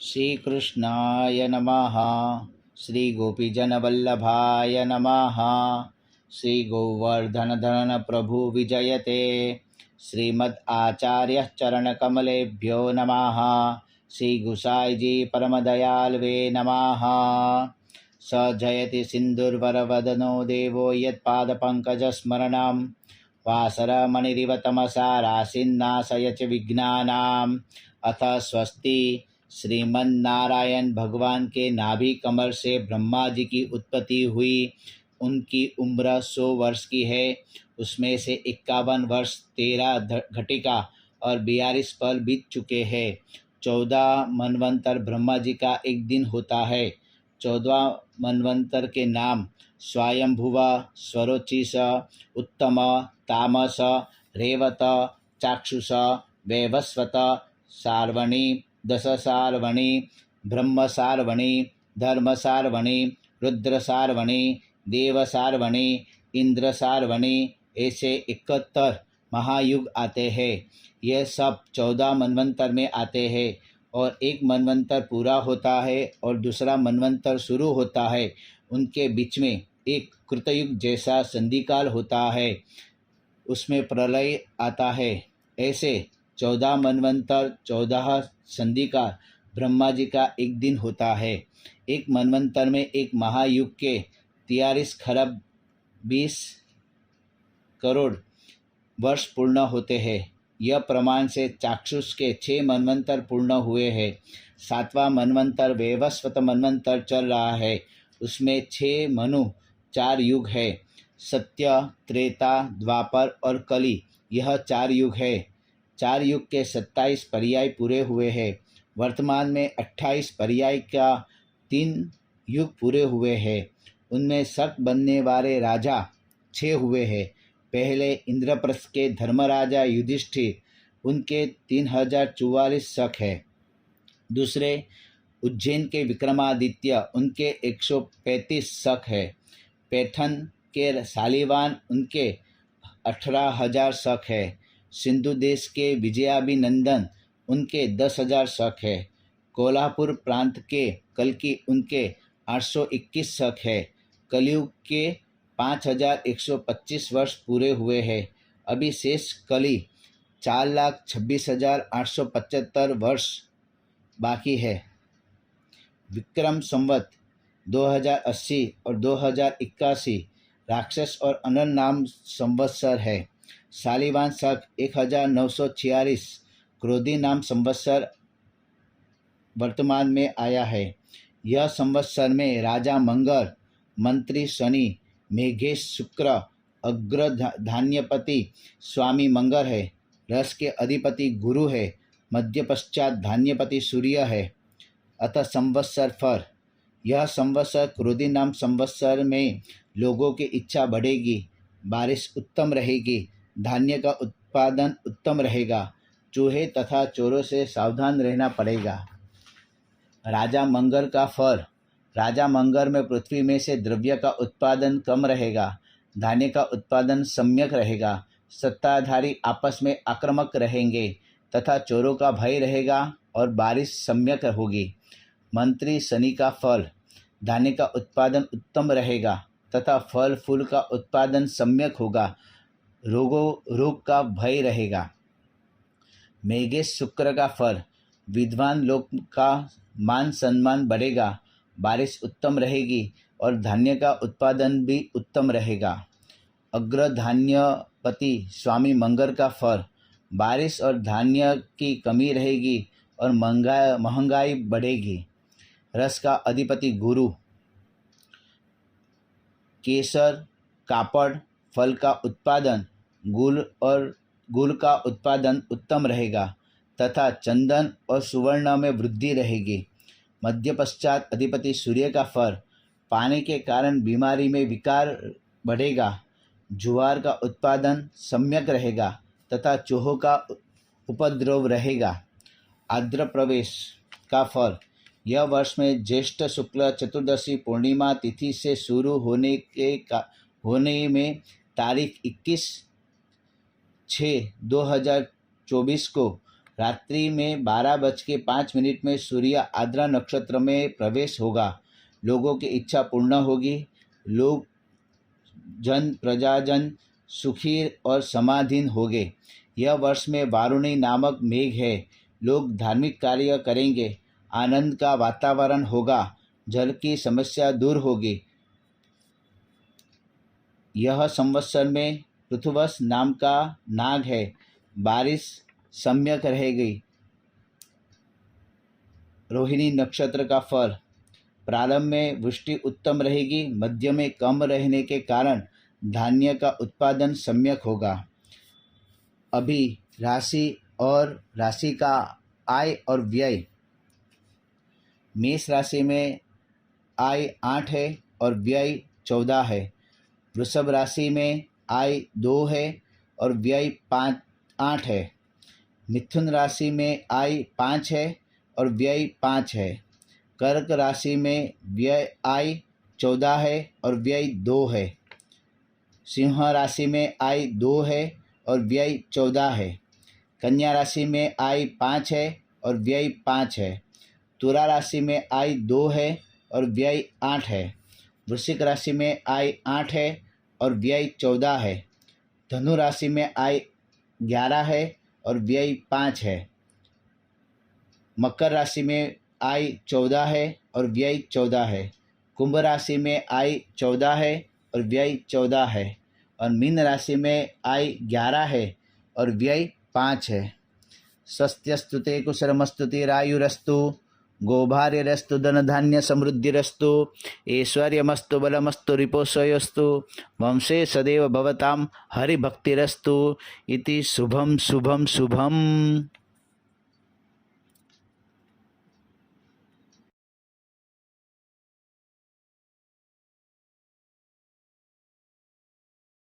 श्रीकृष्णाय नमः। श्रीगोपीजनवल्लभाय नमः। श्रीगोवर्धनधन प्रभु विजयते। श्रीमद् आचार्य चरणकमलेभ्यो नमः। श्रीगुसाईजी परमदयाल्वे नमः। स जयति सिन्धुर्वरवदनो देवो यत्पादपङ्कजस्मरणं वासरमणिरिव तमसा राशिन्नाशय च विघ्नानाम्। अथ स्वस्ति। श्रीमन्नारायण भगवान के नाभि कमल से ब्रह्मा जी की उत्पत्ति हुई। उनकी उम्र 100 वर्ष की है। उसमें से 51 वर्ष 13 घटिका और 42 पल बीत चुके हैं। 14 मनवंतर ब्रह्मा जी का एक दिन होता है। 14 मनवंतर के नाम स्वयंभुव, स्वरोचिष, उत्तम, तामस, रेवत, चाक्षुष, वैवस्वत, सार्वणी, दश सार्वणी, ब्रह्म सार्वणी, धर्म सार्वणी, रुद्र सार्वणी, देव सार्वणी, इंद्र सार्वणी, ऐसे 71 महायुग आते हैं। ये सब 14 मनवंतर में आते हैं और एक मनवंतर पूरा होता है और दूसरा मनवंतर शुरू होता है। उनके बीच में एक कृतयुग जैसा संधिकाल होता है, उसमें प्रलय आता है। ऐसे 14 मनवंतर, 14 संधिकाल ब्रह्मा जी का एक दिन होता है। एक मनवंतर में एक महायुग के 43 खरब 20 करोड़ वर्ष पूर्ण होते हैं। यह प्रमाण से चाक्षुष के 6 मनवंतर पूर्ण हुए हैं। 7वां मनवंतर वैवस्वत मनवंतर चल रहा है। उसमें 6 मनु 4 युग है। सत्य, त्रेता, द्वापर और कली, यह 4 युग है। 4 युग के 27 पर्याय पूरे हुए हैं। वर्तमान में 28 पर्याय का 3 युग पूरे हुए हैं। उनमें शक बनने वाले राजा 6 हुए हैं। पहले इंद्रप्रस्थ के धर्मराजा युधिष्ठिर, उनके 3044 शक है। दूसरे उज्जैन के विक्रमादित्य, उनके 135 शक है। पैठन के शालिवान, उनके 18,000 शक है। सिंधु देश के विजयाभिनंदन, उनके 10,000 शक है। कोल्हापुर प्रांत के कल्कि, उनके 821 शक है। कलयुग के 5,125 वर्ष पूरे हुए हैं। अभी शेष कली 4,26,875 वर्ष बाकी है। विक्रम संवत 2080 और 2081 राक्षस और अनन नाम संवत्सर है। शालिवान शक 1946 क्रोधी नाम संवत्सर वर्तमान में आया है। यह संवत्सर में राजा मंगल, मंत्री शनि, मेघेश शुक्र, अग्र धान्यपति स्वामी मंगल है। रस के अधिपति गुरु है। मध्य पश्चात धान्यपति सूर्य है। अतः संवत्सर फल। यह संवत्सर क्रोधी नाम संवत्सर में लोगों की इच्छा बढ़ेगी, बारिश उत्तम रहेगी, धान्य का उत्पादन उत्तम रहेगा। चूहे तथा चोरों से सावधान रहना पड़ेगा। राजा मंगल का फल। राजा मंगल में पृथ्वी में से द्रव्य का उत्पादन कम रहेगा, धान्य का उत्पादन सम्यक रहेगा, सत्ताधारी आपस में आक्रामक रहेंगे तथा चोरों का भय रहेगा और बारिश सम्यक होगी। मंत्री शनि का फल। धान्य का उत्पादन उत्तम रहेगा तथा फल फूल का उत्पादन सम्यक होगा, रोग का भय रहेगा। मेघेश शुक्र का फल। विद्वान लोग का मान सम्मान बढ़ेगा, बारिश उत्तम रहेगी और धान्य का उत्पादन भी उत्तम रहेगा। अग्र धान्यपति स्वामी मंगल का फल। बारिश और धान्य की कमी रहेगी और महंगाई बढ़ेगी। रस का अधिपति गुरु। केसर, कापड़, फल का उत्पादन, गुल का उत्पादन उत्तम रहेगा तथा चंदन और सुवर्ण में वृद्धि रहेगी। मध्य पश्चात अधिपति सूर्य का फल। पानी के कारण बीमारी में विकार बढ़ेगा। जुआर का उत्पादन सम्यक रहेगा तथा चूहों का उपद्रव रहेगा। आर्द्र प्रवेश का फल। यह वर्ष में ज्येष्ठ शुक्ल चतुर्दशी पूर्णिमा तिथि से शुरू होने में तारीख 21/6/2024 को रात्रि में 12:05 में सूर्य आद्रा नक्षत्र में प्रवेश होगा। लोगों की इच्छा पूर्ण होगी। लोग जन प्रजाजन सुखी और समाधीन होंगे। यह वर्ष में वारुणी नामक मेघ है। लोग धार्मिक कार्य करेंगे। आनंद का वातावरण होगा। जल की समस्या दूर होगी। यह संवत्सर में पृथुवस नाम का नाग है। बारिश सम्यक रहेगी। रोहिणी नक्षत्र का फल। प्रारंभ में वृष्टि उत्तम रहेगी। मध्य में कम रहने के कारण धान्य का उत्पादन सम्यक होगा। अभी राशि का आय और व्यय। मेष राशि में आय 8 है और व्यय 14 है। वृषभ राशि में आय 2 है और व्यय 8 है। मिथुन राशि में आय 5 है और व्यय 5 है। कर्क राशि में आय 14 है और व्यय 2 है। सिंह राशि में आय 2 है और व्यय 14 है। कन्या राशि में आय 5 है और व्यय 5 है। तुला राशि में आय 2 है और व्यय 8 है। वृश्चिक राशि में आय 8 है और व्यय 14 है। धनु राशि में आय 11 है और व्यय 5 है। मकर राशि में आय 14 है और व्यय 14 है। कुंभ राशि में आय 14 है और व्यय 14 है। और मीन राशि में आय 11 है और व्यय 5 है। स्वस्त्यस्तु ते कुशलमस्तु तिरायुरस्तु गोभार्यरस्तु धनधान्य समृद्धिरस्तु ऐश्वर्यमस्तु बलमस्तु रिपोषयोस्तु वंशे सदैव भवतां हरिभक्तिरस्तु इति शुभम शुभम शुभम।